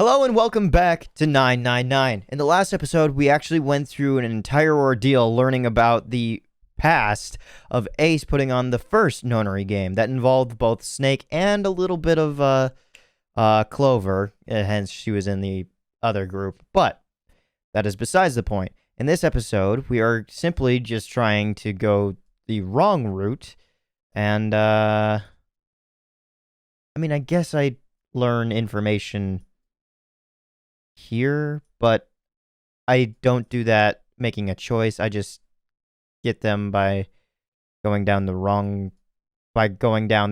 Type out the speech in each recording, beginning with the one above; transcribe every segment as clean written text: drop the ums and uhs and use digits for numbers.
Hello and welcome back to 999. In the last episode, we actually went through an entire ordeal learning about the past of Ace putting on the first nonary game that involved both Snake and a little bit of Clover, hence she was in the other group. But that is besides the point. In this episode, we are simply just trying to go the wrong route, and I guess I learn information here, but I don't do that making a choice. I just get them by going down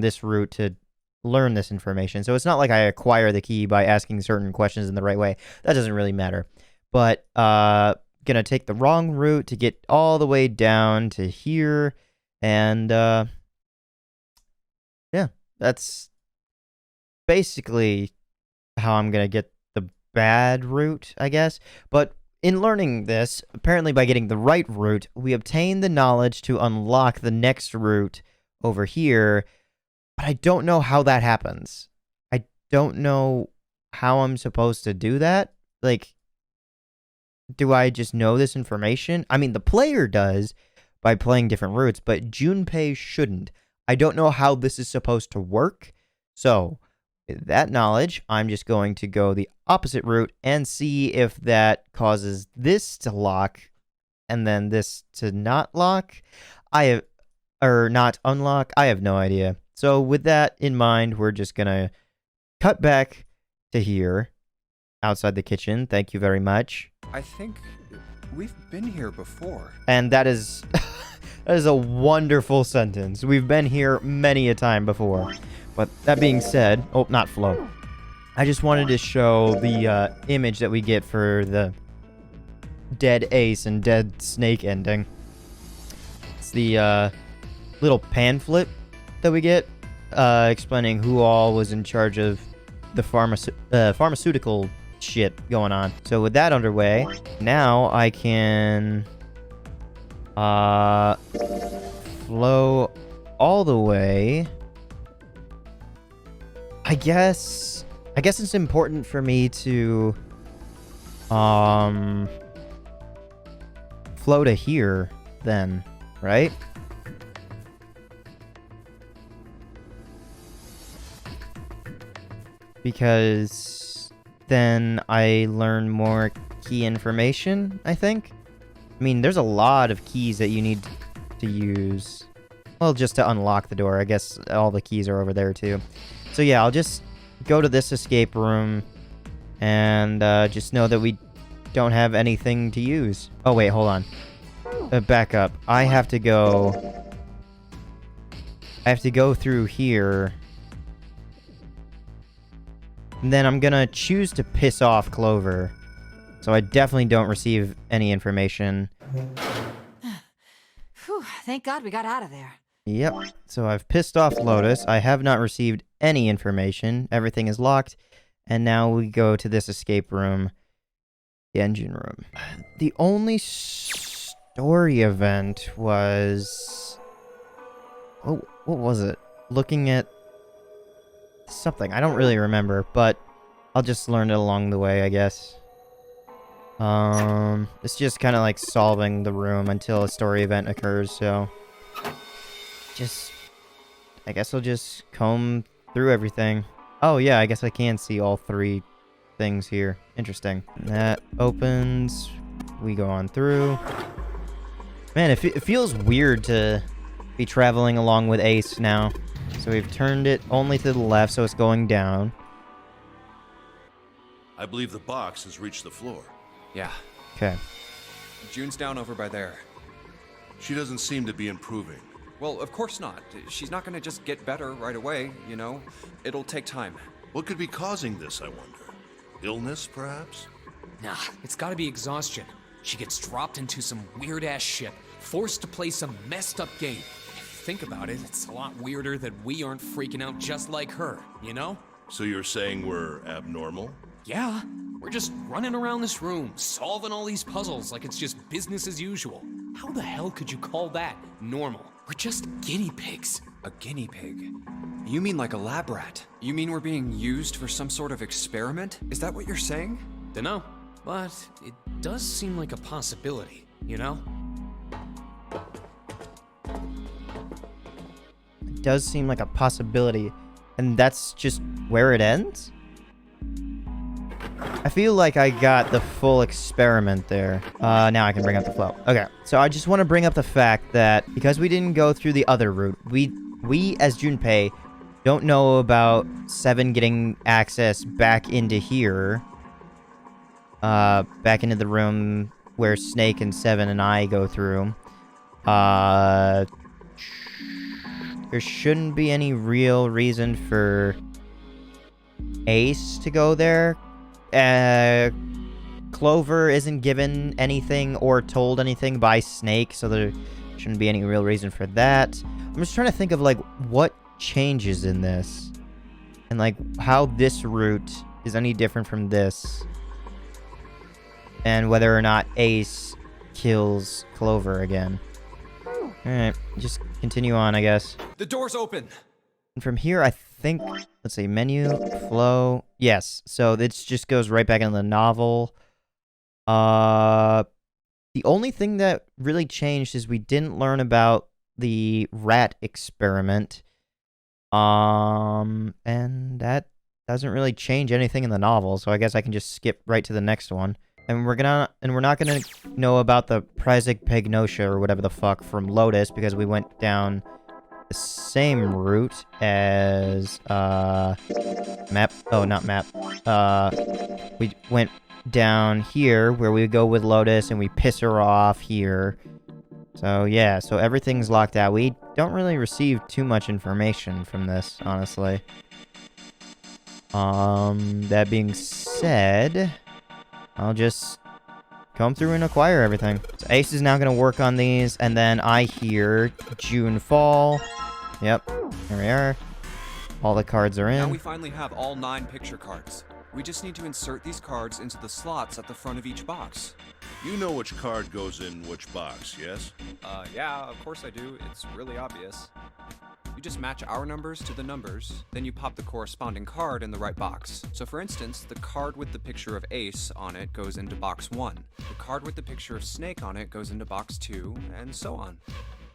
this route to learn this information. So it's not like I acquire the key by asking certain questions in the right way. That doesn't really matter. But gonna take the wrong route to get all the way down to here, and yeah, that's basically how I'm gonna get bad route, I guess. But in learning this, apparently by getting the right route, we obtain the knowledge to unlock the next route over here, but I don't know how that happens. I don't know how I'm supposed to do that. Like, do I just know this information? I mean, the player does by playing different routes, but Junpei shouldn't. I don't know how this is supposed to work, so with that knowledge, I'm just going to go the opposite route and see if that causes this to lock and then this to not lock. Not unlock. I have no idea. So with that in mind, we're just gonna cut back to here, outside the kitchen. Thank you very much. I think we've been here before. And that is that is a wonderful sentence. We've been here many a time before. But that being said, oh, not Flo. I just wanted to show the image that we get for the dead Ace and dead Snake ending. It's the little pamphlet that we get explaining who all was in charge of the pharmaceutical shit going on. So with that underway, now I can flow all the way. I guess it's important for me to flow to here then, right? Because then I learn more key information, I think. I mean, there's a lot of keys that you need to use. Well, just to unlock the door. I guess all the keys are over there too. So yeah, I'll just go to this escape room and just know that we don't have anything to use. Oh wait, hold on. Back up. I have to go through here. And then I'm gonna choose to piss off Clover. So I definitely don't receive any information. Whew, thank God we got out of there. Yep, so I've pissed off Lotus. I have not received any information. Everything is locked. And now we go to this escape room. The engine room. The only story event was... Oh, what was it? Looking at something. I don't really remember, but I'll just learn it along the way, I guess. It's just kind of like solving the room until a story event occurs, so... I guess I'll just comb through everything. Oh yeah, I guess I can see all three things here. Interesting. That opens. We go on through. Man, it feels weird to be traveling along with Ace now. So we've turned it only to the left, so it's going down. I believe the box has reached the floor. Yeah. Okay. June's down over by there. She doesn't seem to be improving. Well, of course not. She's not gonna just get better right away, you know? It'll take time. What could be causing this, I wonder? Illness, perhaps? Nah, it's gotta be exhaustion. She gets dropped into some weird-ass shit, forced to play some messed-up game. If you think about it, it's a lot weirder that we aren't freaking out just like her, you know? So you're saying we're abnormal? Yeah, we're just running around this room, solving all these puzzles like it's just business as usual. How the hell could you call that normal? We're just guinea pigs. A guinea pig? You mean like a lab rat? You mean we're being used for some sort of experiment? Is that what you're saying? Dunno, but it does seem like a possibility, you know? It does seem like a possibility, and that's just where it ends? I feel like I got the full experiment there. Now I can bring up the flow. Okay, so I just want to bring up the fact that because we didn't go through the other route, we as Junpei don't know about 7 getting access back into here. Back into the room where Snake and 7 and I go through. There shouldn't be any real reason for Ace to go there. Clover isn't given anything or told anything by Snake, so there shouldn't be any real reason for that. I'm just trying to think of, like, what changes in this. And, like, how this route is any different from this. And whether or not Ace kills Clover again. Alright, just continue on, I guess. The door's open! And from here, I think, let's see, menu, flow. Yes, so this just goes right back into the novel. The only thing that really changed is we didn't learn about the rat experiment. And that doesn't really change anything in the novel, so I guess I can just skip right to the next one. And we're not gonna know about the Prazig or whatever the fuck from Lotus because we went down the same route as map. Oh, not map. We went down here where we go with Lotus and we piss her off here. So yeah, so everything's locked out. We don't really receive too much information from this, honestly. That being said, I'll just come through and acquire everything. So Ace is now going to work on these, and then I hear June fall. Yep, here we are. All the cards are in. Now we finally have all 9 picture cards. We just need to insert these cards into the slots at the front of each box. You know which card goes in which box, yes? Yeah, of course I do. It's really obvious. You just match our numbers to the numbers, then you pop the corresponding card in the right box. So for instance, the card with the picture of Ace on it goes into box 1. The card with the picture of Snake on it goes into box 2, and so on.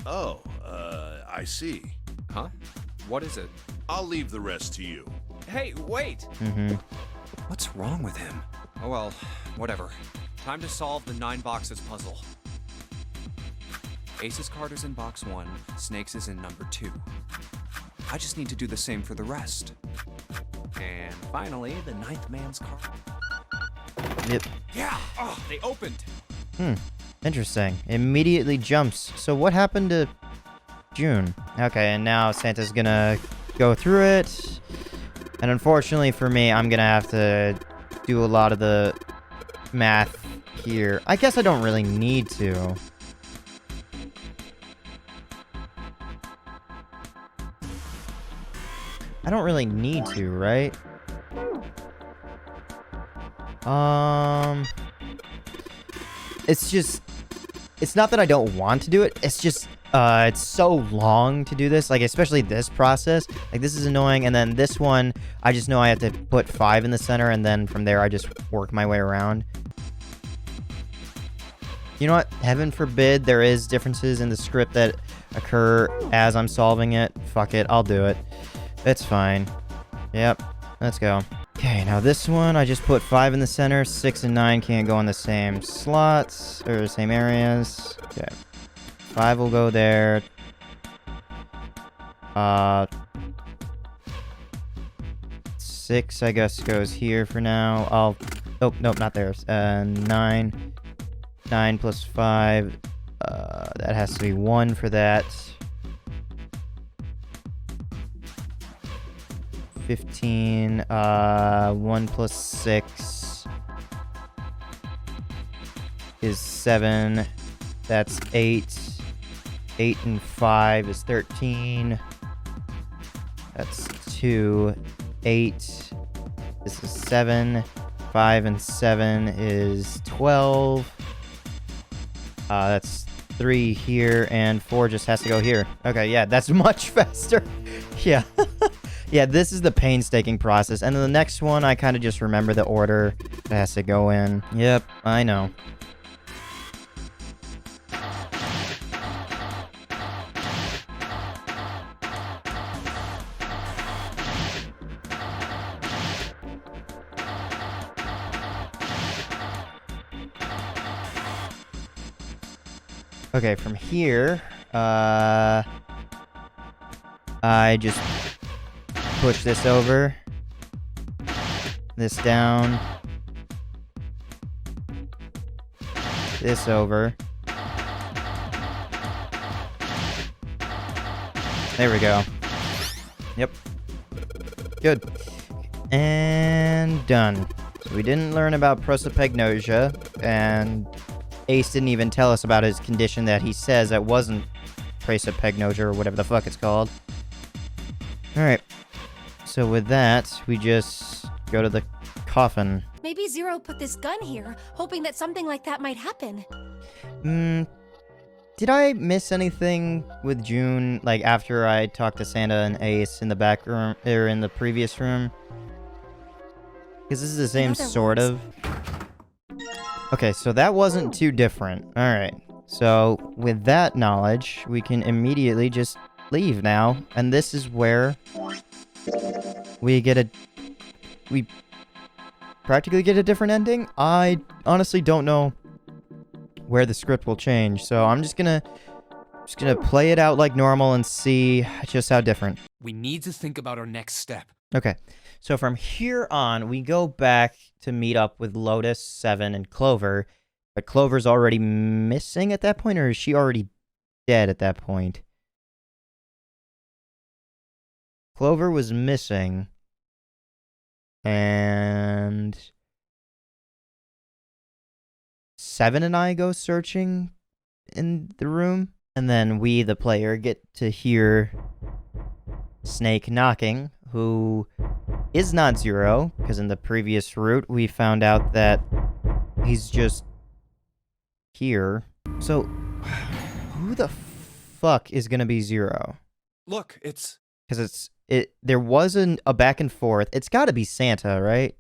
Oh, I see. Huh? What is it? I'll leave the rest to you. Hey, wait! What's wrong with him? Oh well, whatever. Time to solve the 9 boxes puzzle. Ace's card is in box 1, Snake's is in number 2. I just need to do the same for the rest. And finally, the 9th man's card. Yep. Yeah! Oh, they opened! Interesting. Immediately jumps. So what happened to June? Okay, and now Santa's gonna go through it. And unfortunately for me, I'm gonna have to do a lot of the math here. I guess I don't really need to. I don't really need to, right? It's just... It's not that I don't want to do it. It's just... it's so long to do this. Like, especially this process. Like, this is annoying. And then this one, I just know I have to put 5 in the center. And then from there, I just work my way around. You know what? Heaven forbid there is differences in the script that occur as I'm solving it. Fuck it. I'll do it. It's fine. Yep. Let's go. Okay, now this one, I just put 5 in the center. 6 and 9 can't go in the same slots, or the same areas. Okay. 5 will go there. 6, I guess, goes here for now. Oh, nope, not there. 9. 9 plus 5. That has to be 1 for that. 15, 1 plus 6 is 7. That's 8. 8 and 5 is 13. That's 2. 8. This is 7. 5 and 7 is 12. That's 3 here, and 4 just has to go here. Okay, yeah, that's much faster. Yeah. Yeah, this is the painstaking process. And then the next one, I kind of just remember the order it has to go in. Yep, I know. Okay, from here, I just push this over, this down, this over. There we go. Yep. Good. And done. So we didn't learn about prosopagnosia, and Ace didn't even tell us about his condition that he says that wasn't prosopagnosia or whatever the fuck it's called. Alright. So with that, we just go to the coffin. Maybe Zero put this gun here, hoping that something like that might happen. Did I miss anything with June, like after I talked to Santa and Ace in the back room, or in the previous room? Because this is the same sort of. Okay, so that wasn't too different. Alright, so with that knowledge, we can immediately just leave now. And this is where we practically get a different ending. I honestly don't know where the script will change, so I'm just gonna play it out like normal and see just how different. We need to think about our next step. Okay, so from here on, we go back to meet up with Lotus, Seven, and Clover, but Clover's already missing at that point, or is she already dead at that point? Clover was missing, and Seven and I go searching in the room, and then we, the player, get to hear Snake knocking, who is not Zero, because in the previous route we found out that he's just here. So, who the fuck is gonna be Zero? Look, it's... Because there wasn't a back and forth. It's gotta be Santa, right?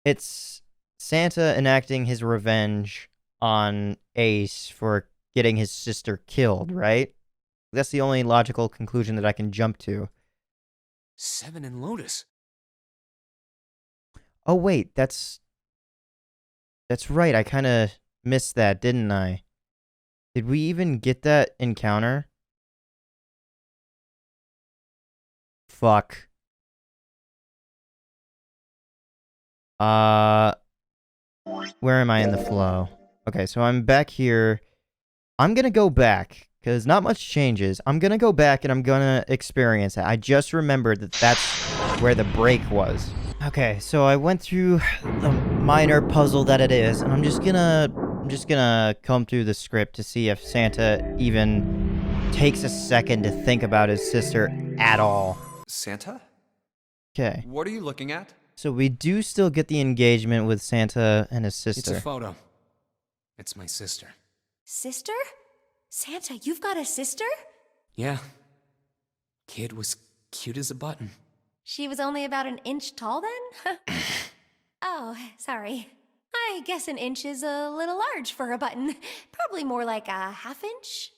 It's Santa enacting his revenge on Ace for getting his sister killed, right? That's the only logical conclusion that I can jump to. Seven and Lotus. Oh wait, that's right. I kind of missed that, didn't I? Did we even get that encounter? Fuck. Where am I in the flow? Okay, so I'm back here. I'm gonna go back, because not much changes. I'm gonna go back and I'm gonna experience it. I just remembered that that's where the break was. Okay, so I went through the minor puzzle that it is, and I'm just gonna comb through the script to see if Santa even takes a second to think about his sister at all. Santa? Okay. What are you looking at? So we do still get the engagement with Santa and his It's sister. a photo. It's my sister. Sister? Santa, you've got a sister? Yeah. Kid was cute as a button. She was only about an inch tall then? Oh, sorry. I guess an inch is a little large for a button. Probably more like a half inch.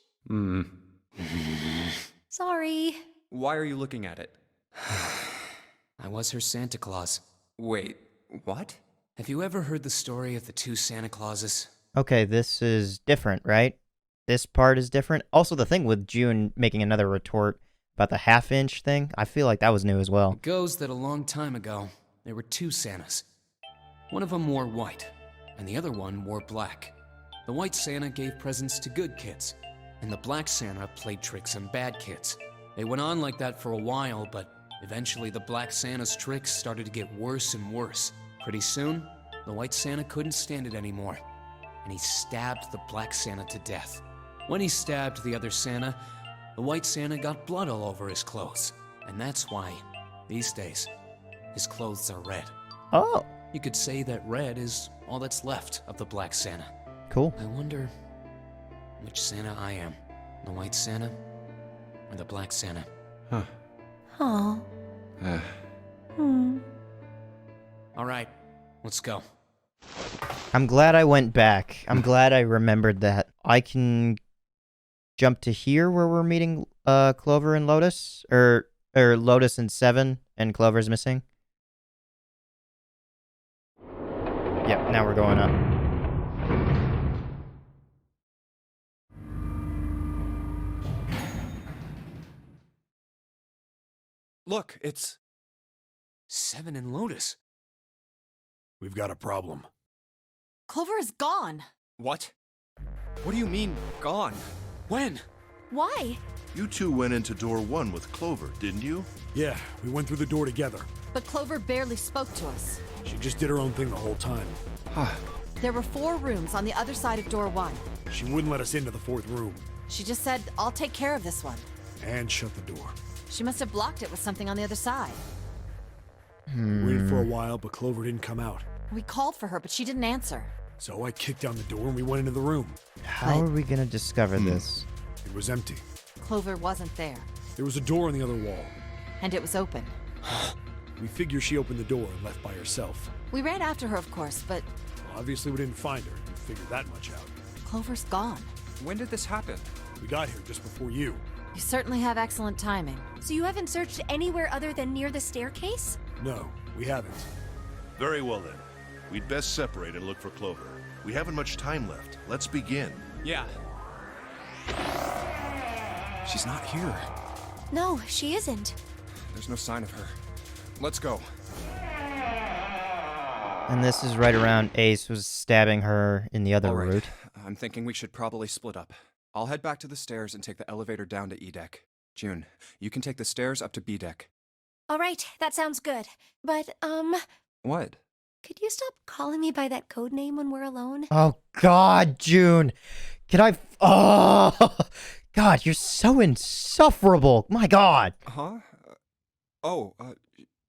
Sorry. Why are you looking at it? I was her Santa Claus. Wait, what? Have you ever heard the story of the two Santa Clauses? Okay, this is different, right? This part is different. Also, the thing with June making another retort about the half-inch thing, I feel like that was new as well. It goes that a long time ago, there were two Santas. One of them wore white, and the other one wore black. The white Santa gave presents to good kids, and the black Santa played tricks on bad kids. They went on like that for a while, but eventually the black Santa's tricks started to get worse and worse. Pretty soon, the white Santa couldn't stand it anymore, and he stabbed the black Santa to death. When he stabbed the other Santa, the white Santa got blood all over his clothes, and that's why, these days, his clothes are red. Oh, You could say that red is all that's left of the black Santa. cool. I wonder which Santa I am, the white Santa or the black Santa? Oh. Eh. All right, let's go. I'm glad I went back. I'm glad I remembered that. I can jump to here where we're meeting Clover and Lotus, or Lotus and Seven, and Clover's missing. Yep, now we're going up. Look, it's... Seven and Lotus. We've got a problem. Clover is gone. What? What do you mean, gone? When? Why? You two went into door 1 with Clover, didn't you? Yeah, we went through the door together. But Clover barely spoke to us. She just did her own thing the whole time. There were 4 rooms on the other side of door 1. She wouldn't let us into the 4th room. She just said, I'll take care of this one. And shut the door. She must have blocked it with something on the other side. We waited for a while, but Clover didn't come out. We called for her, but she didn't answer. So I kicked down the door and we went into the room. How are we gonna discover this? It was empty. Clover wasn't there. There was a door on the other wall. And it was open. We figure she opened the door and left by herself. We ran after her, of course, but Well, obviously we didn't find her. We figured that much out. Clover's gone. When did this happen? We got here just before you. You certainly have excellent timing. So you haven't searched anywhere other than near the staircase? No, we haven't. Very well then. We'd best separate and look for Clover. We haven't much time left. Let's begin. Yeah. She's not here. No, she isn't. There's no sign of her. Let's go. And this is right around Ace was stabbing her in the other All right. route. I'm thinking we should probably split up. I'll head back to the stairs and take the elevator down to E deck. June, you can take the stairs up to B deck. All right, that sounds good. But, What? could you stop calling me by that code name when we're alone? Oh God, June, can I? Oh, God, you're so insufferable. My God. Huh?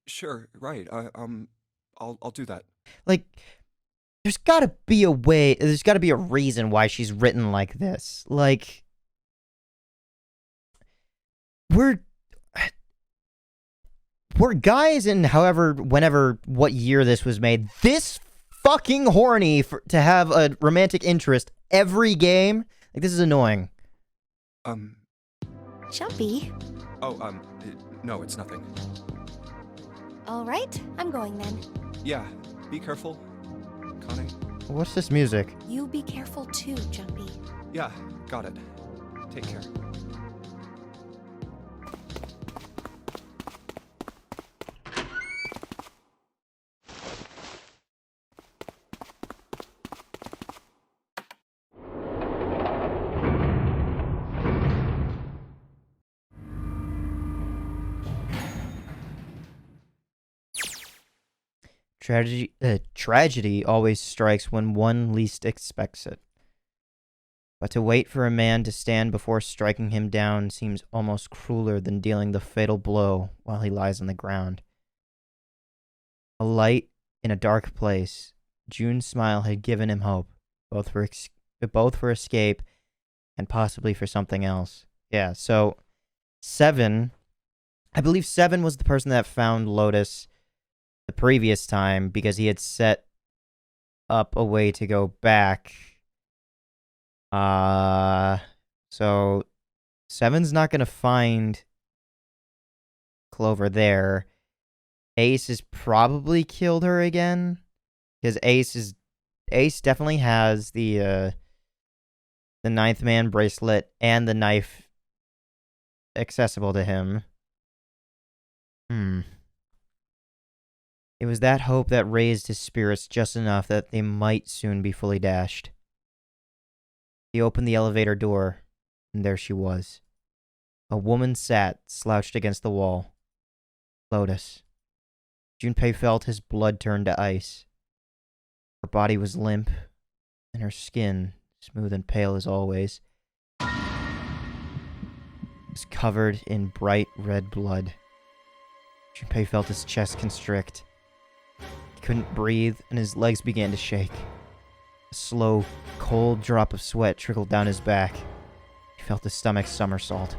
Sure, right. I'll do that. Like, there's gotta be a way, there's gotta be a reason why she's written like this. Like, we're guys in what year this was made, this fucking horny to have a romantic interest every game. Like, this is annoying. Jumpy. No, it's nothing. All right, I'm going then. Yeah, be careful, Connie. What's this music? You be careful too, Jumpy. Yeah, got it. Take care. Tragedy always strikes when one least expects it. But to wait for a man to stand before striking him down seems almost crueler than dealing the fatal blow while he lies on the ground. A light in a dark place, June's smile had given him hope, both for escape and possibly for something else. Yeah, so I believe Seven was the person that found Lotus the previous time because he had set up a way to go back. So Seven's not gonna find Clover there. Ace has probably killed her again because Ace definitely has the ninth man bracelet and the knife accessible to him. It was that hope that raised his spirits just enough that they might soon be fully dashed. He opened the elevator door, and there she was. A woman sat, slouched against the wall. Lotus. Junpei felt his blood turn to ice. Her body was limp, and her skin, smooth and pale as always, was covered in bright red blood. Junpei felt his chest constrict. He couldn't breathe, and his legs began to shake. A slow, cold drop of sweat trickled down his back. He felt his stomach somersault.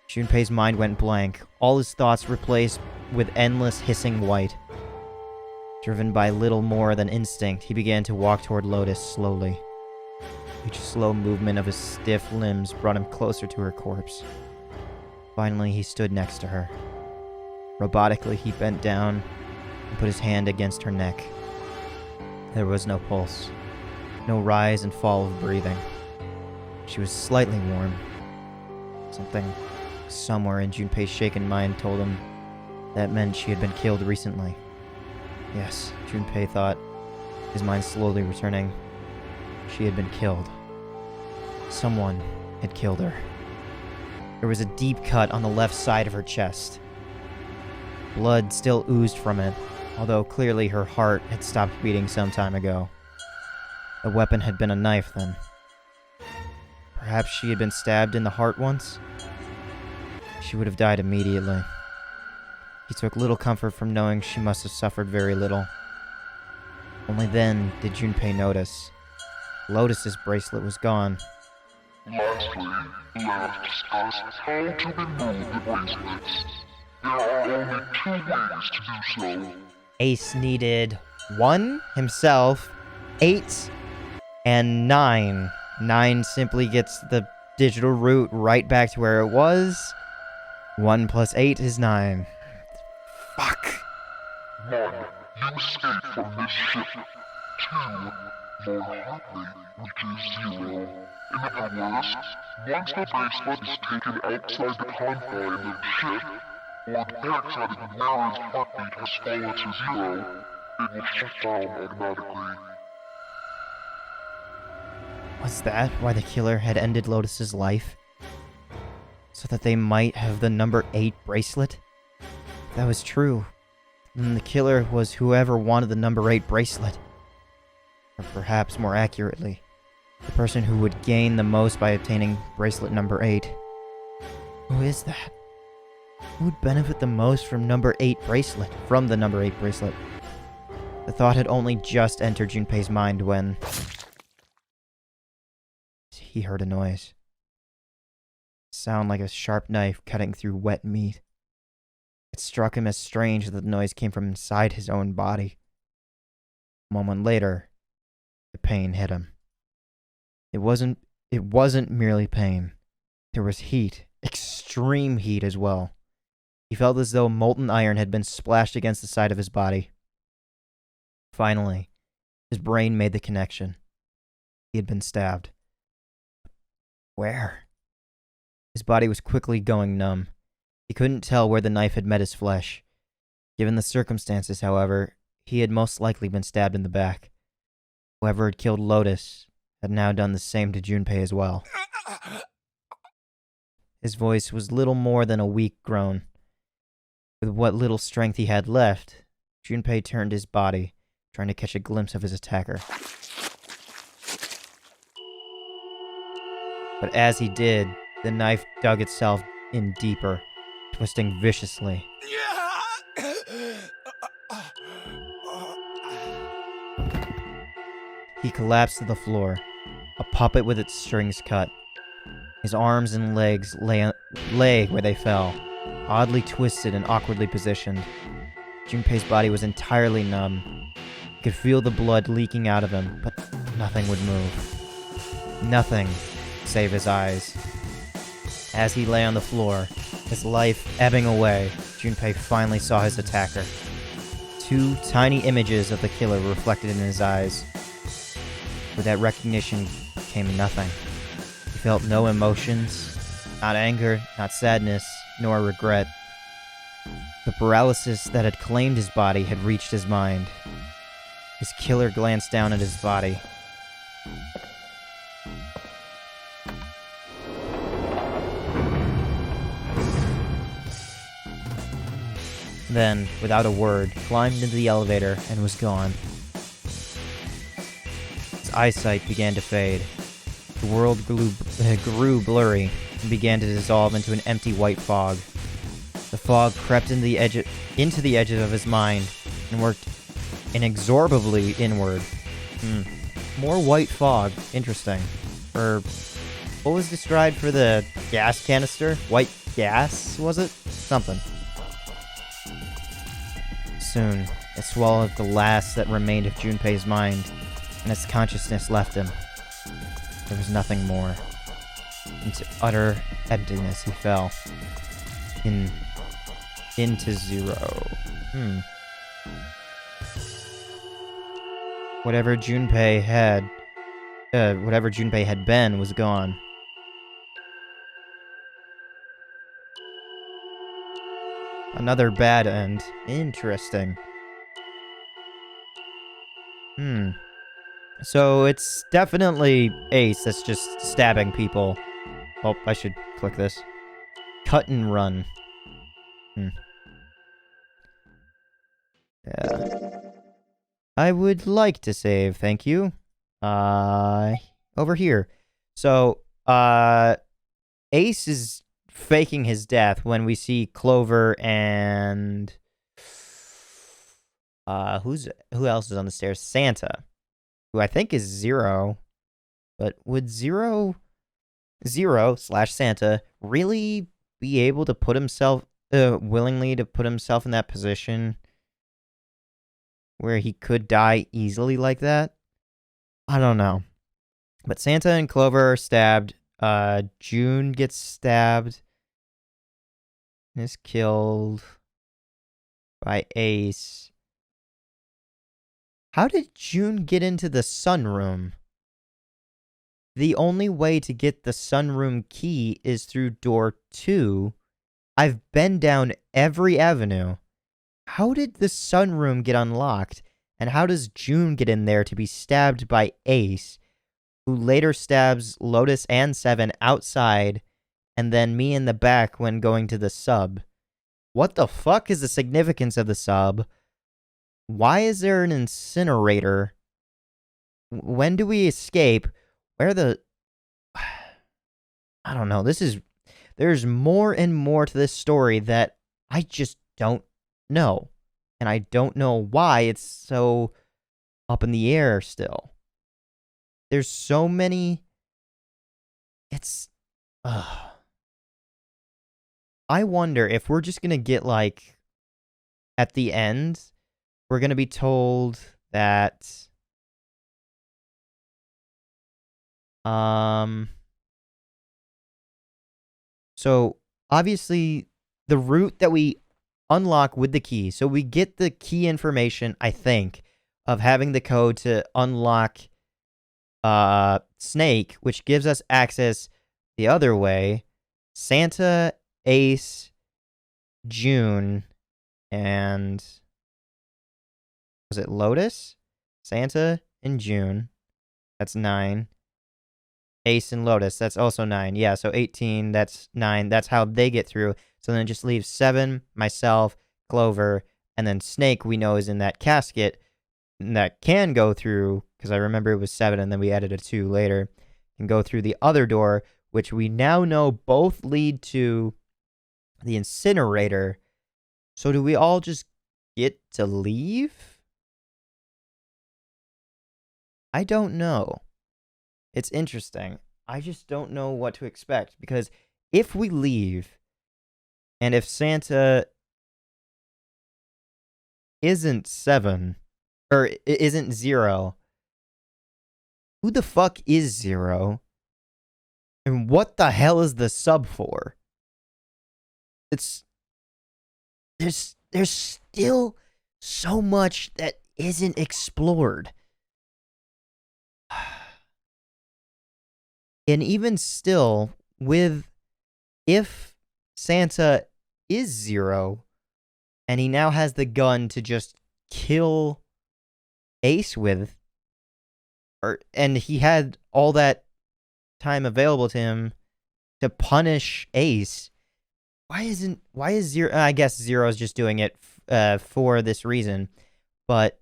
Junpei's mind went blank, all his thoughts replaced with endless hissing white. Driven by little more than instinct, he began to walk toward Lotus slowly. Each slow movement of his stiff limbs brought him closer to her corpse. Finally, he stood next to her. Robotically, he bent down and put his hand against her neck. There was no pulse, no rise and fall of breathing. She was slightly warm. Something somewhere in Junpei's shaken mind told him that meant she had been killed recently. Yes, Junpei thought, his mind slowly returning. She had been killed. Someone had killed her. There was a deep cut on the left side of her chest. Blood still oozed from it, although clearly her heart had stopped beating some time ago. The weapon had been a knife, then. Perhaps she had been stabbed in the heart once? She would have died immediately. He took little comfort from knowing she must have suffered very little. Only then did Junpei notice. Lotus's bracelet was gone. Lastly, let us discuss how to remove the bracelets. There are only 2 ways to do so. Ace needed 1 himself, 8, and 9. 9 simply gets the digital root right back to where it was. 1 plus 8 is 9. Fuck. 1. You escape from this ship. 2. More hotly, which is 0. In other words, once the bracelet is taken outside the confine of the ship, or the backside of the wearer's heartbeat has fallen to 0, it will shut down automatically. Was that why the killer had ended Lotus's life? So that they might have the number 8 bracelet? If that was true, then the killer was whoever wanted the number 8 bracelet. Or perhaps more accurately, the person who would gain the most by obtaining bracelet number 8. Who is that? Who would benefit the most from the number 8 bracelet? The thought had only just entered Junpei's mind when he heard a noise. Sound like a sharp knife cutting through wet meat. It struck him as strange that the noise came from inside his own body. A moment later, the pain hit him. It wasn't merely pain. There was heat, extreme heat as well. He felt as though molten iron had been splashed against the side of his body. Finally, his brain made the connection. He had been stabbed. Where? His body was quickly going numb. He couldn't tell where the knife had met his flesh. Given the circumstances, however, he had most likely been stabbed in the back. Whoever had killed Lotus had now done the same to Junpei as well. His voice was little more than a weak groan. With what little strength he had left, Junpei turned his body, trying to catch a glimpse of his attacker. But as he did, the knife dug itself in deeper, twisting viciously. He collapsed to the floor, a puppet with its strings cut. His arms and legs lay where they fell, oddly twisted and awkwardly positioned. Junpei's body was entirely numb. He could feel the blood leaking out of him, but nothing would move. Nothing, save his eyes. As he lay on the floor, his life ebbing away, Junpei finally saw his attacker. 2 tiny images of the killer reflected in his eyes. With that recognition came nothing. He felt no emotions, not anger, not sadness, nor regret. The paralysis that had claimed his body had reached his mind. His killer glanced down at his body. Then, without a word, climbed into the elevator and was gone. His eyesight began to fade. The world grew blurry and began to dissolve into an empty white fog. The fog crept into the edges of his mind and worked inexorably inward. More white fog. Interesting. What was described for the gas canister? White gas, was it? Something. Soon, it swallowed the last that remained of Junpei's mind, and its consciousness left him. There was nothing more. Into utter emptiness he fell. Into zero. Whatever Junpei had been was gone. Another bad end. Interesting. So it's definitely Ace that's just stabbing people. Oh, I should click this. Cut and run. Yeah. I would like to save, thank you. Over here. So, Ace is faking his death when we see Clover and... who else is on the stairs? Santa. Who I think is Zero. But would Zero/Santa really be able to put himself... willingly to put himself in that position where he could die easily like that? I don't know. But Santa and Clover are stabbed. June gets stabbed. And is killed by Ace. How did June get into the sunroom? The only way to get the sunroom key is through door 2. I've been down every avenue. How did the sunroom get unlocked? And how does June get in there to be stabbed by Ace, who later stabs Lotus and Seven outside, and then me in the back when going to the sub? What the fuck is the significance of the sub? Why is there an incinerator? When do we escape? Where the... I don't know. There's more and more to this story that I just don't know. And I don't know why it's so up in the air still. There's so many... It's... I wonder if we're just gonna get, like... At the end, we're gonna be told that... So, obviously, the route that we unlock with the key. So we get the key information, I think, of having the code to unlock Snake, which gives us access the other way. Santa, Ace, June, and... was it Lotus? Santa and June. That's 9. Ace and Lotus, that's also 9. Yeah, so 18, that's 9. That's how they get through. So then it just leaves 7, myself, Clover, and then Snake we know is in that casket. And that can go through, because I remember it was 7 and then we added a 2 later, and go through the other door, which we now know both lead to the incinerator. So do we all just get to leave? I don't know. It's interesting. I just don't know what to expect, because if we leave, and if Santa isn't 7, or isn't 0, who the fuck is 0? And what the hell is the sub for? There's still so much that isn't explored. And even still, if Santa is 0, and he now has the gun to just kill Ace with, and he had all that time available to him to punish Ace, why is 0? I guess 0 is just doing it for this reason, but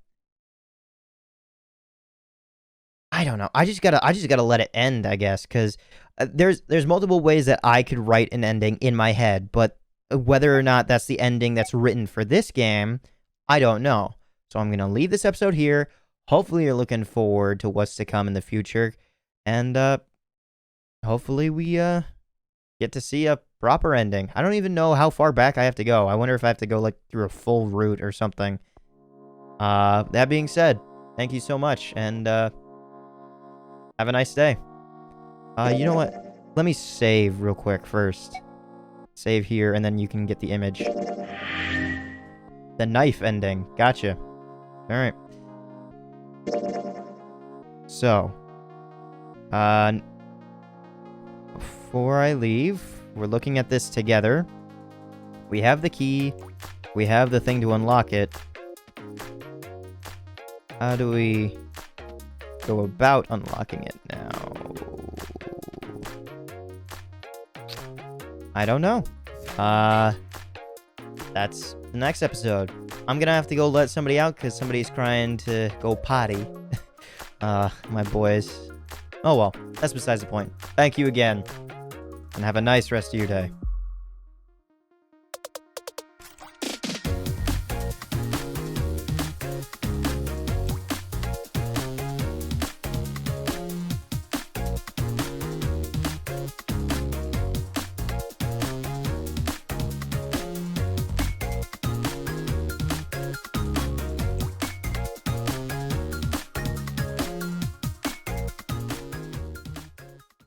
I don't know. I just gotta let it end, I guess, because there's multiple ways that I could write an ending in my head, but whether or not that's the ending that's written for this game, I don't know. So I'm gonna leave this episode here. Hopefully you're looking forward to what's to come in the future, and hopefully we get to see a Proper ending. I don't even know how far back I have to go. I wonder if I have to go, like, through a full route or something. That being said, thank you so much, and, have a nice day. You know what? Let me save real quick first. Save here, and then you can get the image. The knife ending. Gotcha. Alright. So. Before I leave, we're looking at this together. We have the key. We have the thing to unlock it. How do we go about unlocking it now? I don't know. That's the next episode. I'm gonna have to go let somebody out because somebody's crying to go potty. My boys. Oh well, that's besides the point. Thank you again, and have a nice rest of your day.